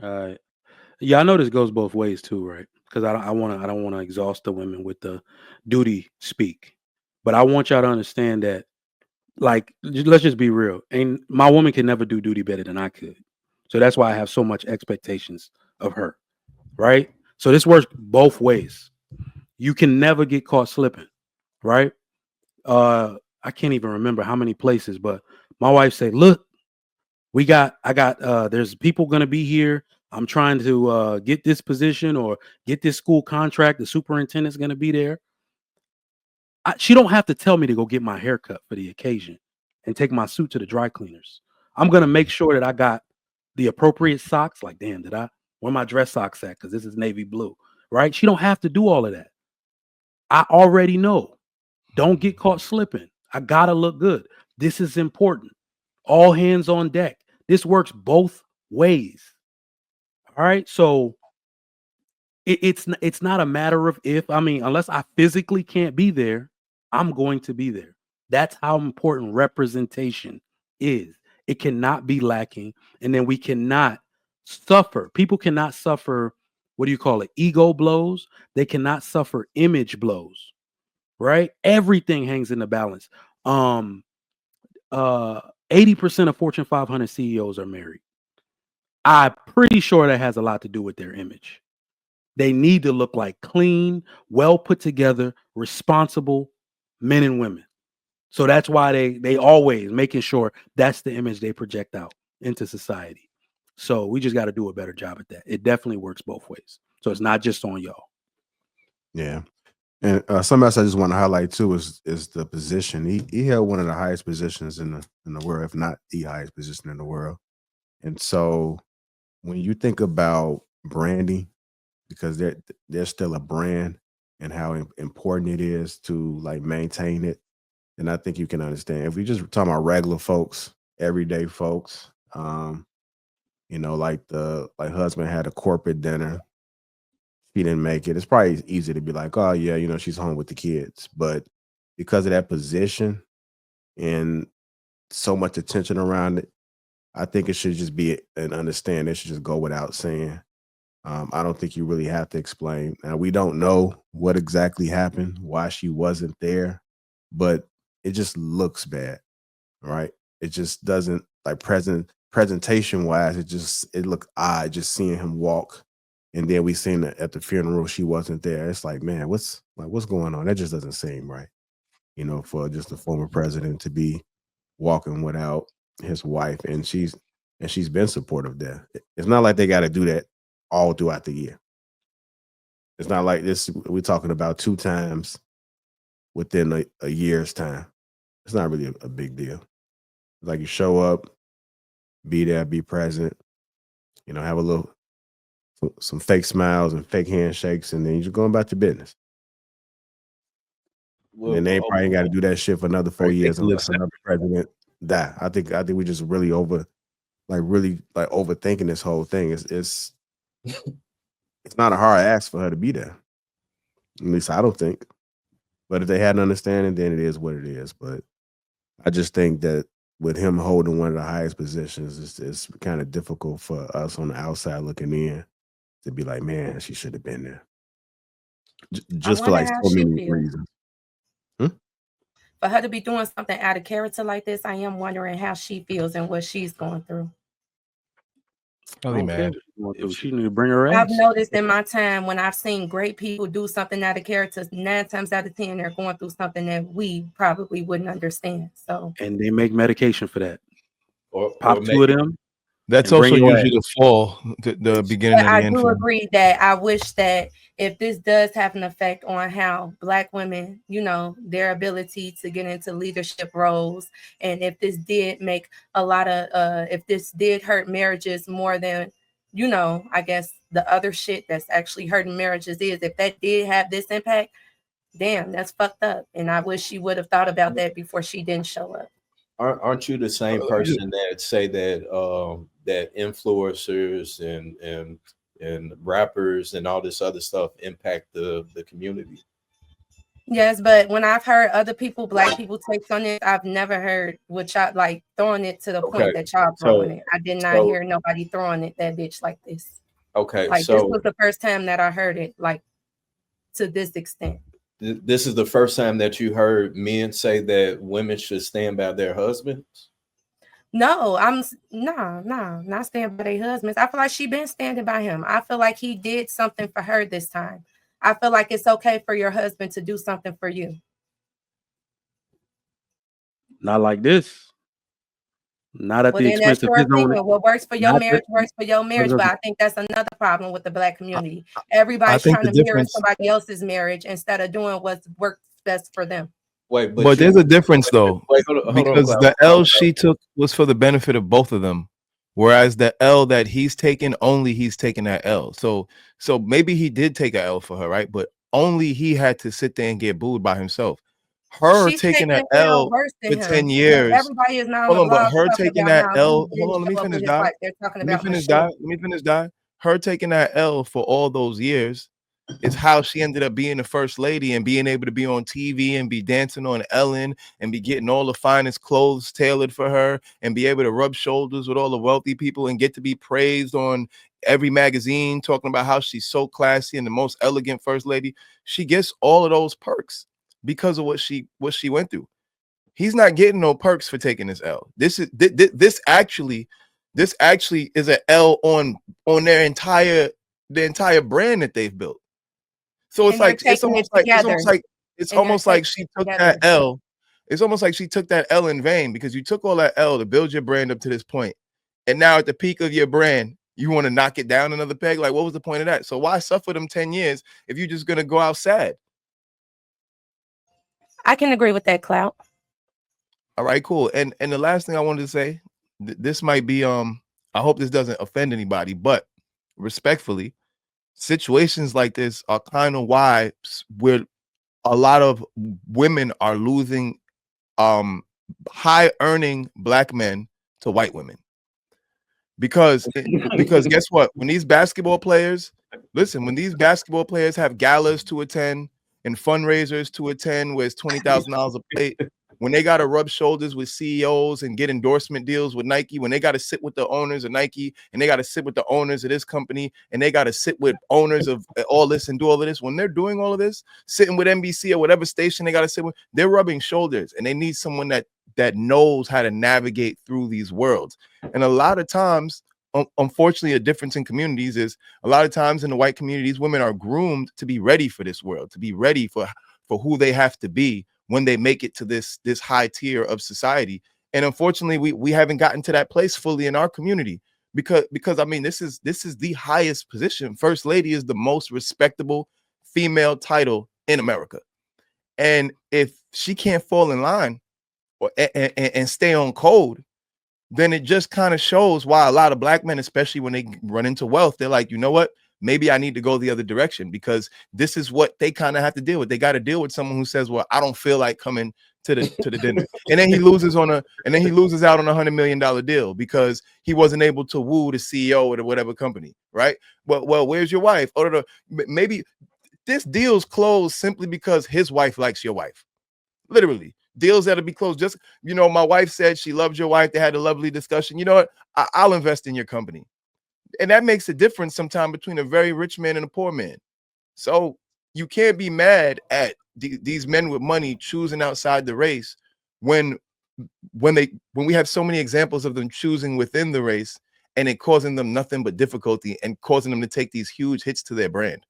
Uh, yeah, I know this goes both ways too, right? Because I don't want to exhaust the women with the duty speak, but I want y'all to understand that, like, let's just be real. And my woman can never do duty better than I could, so that's why I have so much expectations of her, right? So this works both ways. You can never get caught slipping, right? I can't even remember how many places, but my wife said, "Look, I got there's people going to be here. I'm trying to get this position or get this school contract. The superintendent's going to be there." She don't have to tell me to go get my hair cut for the occasion and take my suit to the dry cleaners. I'm going to make sure that I got the appropriate socks. Like, damn, did I where my dress socks at? Because this is navy blue, right? She don't have to do all of that. I already know. Don't get caught slipping. I gotta look good. This is important. All hands on deck. This works both ways. All right. So it's not a matter of if. I mean, unless I physically can't be there, I'm going to be there. That's how important representation is. It cannot be lacking, and then we cannot suffer. People cannot suffer. What do you call it? Ego blows. They cannot suffer image blows. Right? Everything hangs in the balance. Um, uh, 80% of Fortune 500 CEOs are married. I'm pretty sure that has a lot to do with their image. They need to look like clean, well put together, responsible men and women. So that's why they always making sure that's the image they project out into society. So we just got to do a better job at that. It definitely works both ways. So it's not just on y'all. Yeah. And something else I just want to highlight too is the position. He held one of the highest positions in the world, if not the highest position in the world. And so when you think about branding, because there's still a brand and how important it is to like maintain it, and I think you can understand. If we just talking about regular folks, everyday folks, like the like husband had a corporate dinner, she didn't make it. It's probably easy to be like, oh yeah, she's home with the kids. But because of that position and so much attention around it, I think it should just be an understand. It should just go without saying. I don't think you really have to explain. Now we don't know what exactly happened, why she wasn't there, but it just looks bad, right? It just doesn't like presentation wise. It looked odd just seeing him walk, and then we seen that at the funeral she wasn't there. It's like, man, what's going on? That just doesn't seem right, for just a former president to be walking without his wife, and she's been supportive there. It's not like they got to do that all throughout the year. It's not like this. We're talking about two times within a year's time. It's not really a big deal. Like you show up, be there, be present, have a little some fake smiles and fake handshakes, and then you're just going about your business. And then Well, they probably ain't got to do that shit for another I 4 years think it unless looks another president die. I think we just really like overthinking this whole thing. It's not a hard ask for her to be there. At least I don't think. But if they had an understanding, then it is what it is. But I just think that with him holding one of the highest positions, it's kind of difficult for us on the outside looking in to be like, man, she should have been there. I Just for wonder like how so she many feels. reasons. Hmm? For her to be doing something out of character like this, I am wondering how she feels and what she's going through. I probably don't care mad what she's going if through. she. She need to bring her I've ass. noticed in my time when I've seen great people do something out of character, 9 times out of 10, they're going through something that we probably wouldn't understand. So And they make medication for that. Or Pop two of maybe them that's and bring also your usually ass. the fall, the beginning but of I the end do for them. agree that I wish that if this does have an effect on how Black women, their ability to get into leadership roles, and if this did make a lot of, if this did hurt marriages more than, I guess the other shit that's actually hurting marriages is, if that did have this impact, damn, that's fucked up. And I wish she would have thought about that before she didn't show up. Aren't you the same Uh, person that say that that influencers and rappers and all this other stuff impact the community? Yes, but when I've heard other people, black people takes on it, I've never heard what y'all like throwing it to the Okay. point that y'all throwing So it. I did not so hear nobody throwing it that bitch like this. okay. Like this So was the first time that I heard it like to this extent. this is the first time that you heard men say that women should stand by their husbands. No, not standing by their husbands. I feel like she been standing by him. I feel like he did something for her this time. I feel like it's okay for your husband to do something for you. Not like this. Not at Well, the then that's expense of your his own. opinion. What works for your Not that. marriage works for your marriage. But I think that's another problem with the black community. I Everybody's think trying the to mirror difference, somebody else's marriage instead of doing what works best for them. Wait, but there's a difference though, wait, hold on, because Cloud. the L she took was for the benefit of both of them, whereas the L that he's taken, only he's taking that L. So maybe he did take a L for her, right? But only he had to sit there and get booed by himself. Her She's taking taking that it down L worse for than 10 him. But years. everybody is now on Hold the on, but blog her talking taking about that how L, he hold didn't on, let me show up finish, with his Dot. wife. They're talking Let me about finish, Michelle. Dot. Let me finish, Dot. Her taking that L for all those years is how she ended up being the first lady and being able to be on TV and be dancing on Ellen and be getting all the finest clothes tailored for her and be able to rub shoulders with all the wealthy people and get to be praised on every magazine talking about how she's so classy and the most elegant first lady. She gets all of those perks because of what she went through. He's not getting no perks for taking this L. This actually is an L on their entire brand that they've built. So it's And they're like taking it together. it's And they're almost like taking she it took together. that L. It's almost like she took that L in vain, because you took all that L to build your brand up to this point, and now at the peak of your brand, you want to knock it down another peg. Like, what was the point of that? So why suffer them 10 years if you're just gonna go out sad? I can agree with that, Clout. All right, cool. And the last thing I wanted to say, this might be I hope this doesn't offend anybody, but respectfully, situations like this are kind of why where a lot of women are losing high earning black men to white women. Because guess what? When these basketball players, listen, when these basketball players have galas to attend and fundraisers to attend where it's $20,000 a plate, when they got to rub shoulders with CEOs and get endorsement deals with Nike, when they got to sit with the owners of Nike and they got to sit with the owners of this company and they got to sit with owners of all this and do all of this, when they're doing all of this, sitting with NBC or whatever station they got to sit with, they're rubbing shoulders, and they need someone that knows how to navigate through these worlds. And a lot of times, unfortunately, a difference in communities is a lot of times in the white communities, women are groomed to be ready for this world, to be ready for who they have to be when they make it to this high tier of society. And unfortunately, we haven't gotten to that place fully in our community, because I mean, this is the highest position. First lady is the most respectable female title in America. And if she can't fall in line and stay on code, then it just kind of shows why a lot of black men, especially when they run into wealth, they're like, you know what? Maybe I need to go the other direction, because this is what they kind of have to deal with. They got to deal with someone who says, well, I don't feel like coming to the dinner. And then he loses out on $100 million deal because he wasn't able to woo the CEO of whatever company, right? Well, where's your wife? Or maybe this deal's closed simply because his wife likes your wife. Literally, deals that'll be closed. Just, my wife said she loves your wife. They had a lovely discussion. You know what? I'll invest in your company. And that makes a difference sometimes between a very rich man and a poor man. So you can't be mad at these men with money choosing outside the race when we have so many examples of them choosing within the race and it causing them nothing but difficulty and causing them to take these huge hits to their brand.